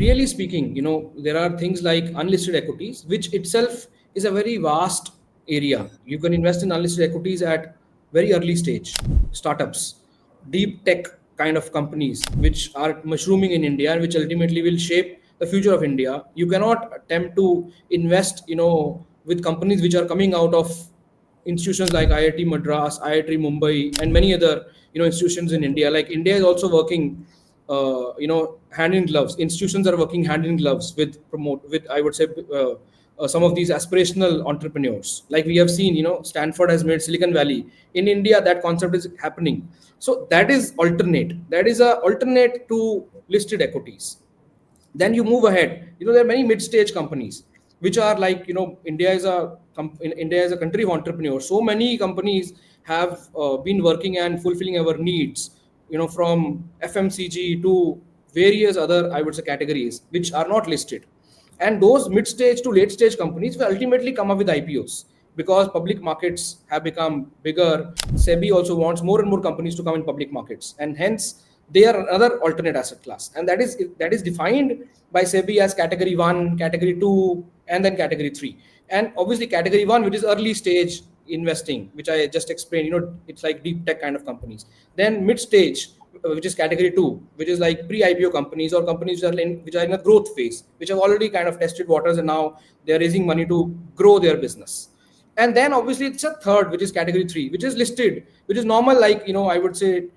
really speaking, there are things like unlisted equities, which itself is a very vast area. You can invest in unlisted equities at very early stage startups, deep tech kind of companies, which are mushrooming in India and which ultimately will shape the future of India. You cannot attempt to invest, with companies which are coming out of institutions like IIT Madras, IIT Mumbai, and many other institutions in India. Like India is also working, hand in gloves. Institutions are working hand in gloves with I would say some of these aspirational entrepreneurs. Like we have seen, Stanford has made Silicon Valley. In India, that concept is happening. So that is alternate. That is a alternate to listed equities. Then you move ahead. There are many mid-stage companies which are like, India is a country of entrepreneurs. So many companies have been working and fulfilling our needs, from FMCG to various other, I would say, categories which are not listed. And those mid-stage to late-stage companies will ultimately come up with IPOs because public markets have become bigger. SEBI also wants more and more companies to come in public markets, and hence they are another alternate asset class, and that is defined by SEBI as category 1, category 2, and then category 3. And obviously category 1, which is early stage investing, which I just explained, it's like deep tech kind of companies. Then mid stage, which is category 2, which is like pre-IPO companies or companies which are in a growth phase, which have already kind of tested waters and now they're raising money to grow their business. And then obviously it's a third, which is category 3, which is listed, which is normal, like, I would say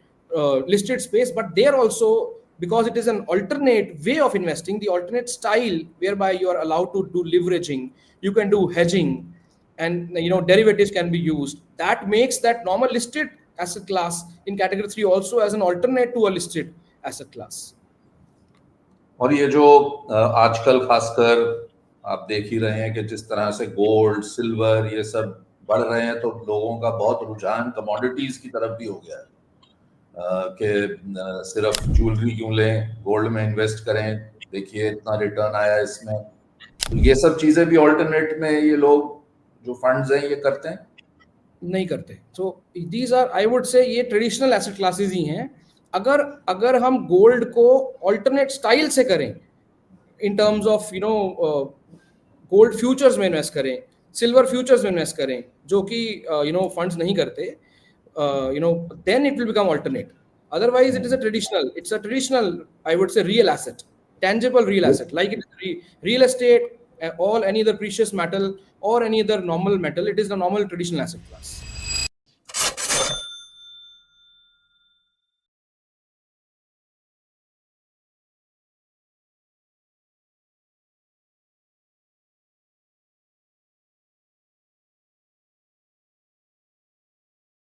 listed space. But there also, because it is an alternate way of investing, the alternate style whereby you are allowed to do leveraging, you can do hedging, and derivatives can be used. That makes that normal listed asset class in category 3 also as an alternate to a listed asset class. और ये जो आजकल खासकर आप देख ही रहे हैं कि जिस तरह से गोल्ड, सिल्वर ये सब बढ़ रहे हैं, तो लोगों का बहुत रुझान कमोडिटीज की तरफ भी हो गया है कि सिर्फ ज्वेलरी क्यों लें, गोल्ड में इन्वेस्ट करें, देखिए इतना रिटर्न आया इसमें। तो ये सब चीजें भी ऑल्टरनेट में ये लोग जो फंड्स हैं ये करते हैं? नहीं करते। So these are, I would say, ये ट्रेडिशनल एसेट क्लासेस ही हैं। अगर हम गोल्ड को ऑल्टरनेट स्टाइल से करें, in terms of gold futures में इन्वेस्ट करें, सिल्वर फ्यूचर्स में इन्वेस्ट करें, जो कि फंड्स नहीं करते, then it will become alternate. Otherwise it's a traditional, I would say, real asset, tangible real asset, like it is real estate, or any other precious metal or any other normal metal. It is the normal traditional asset class.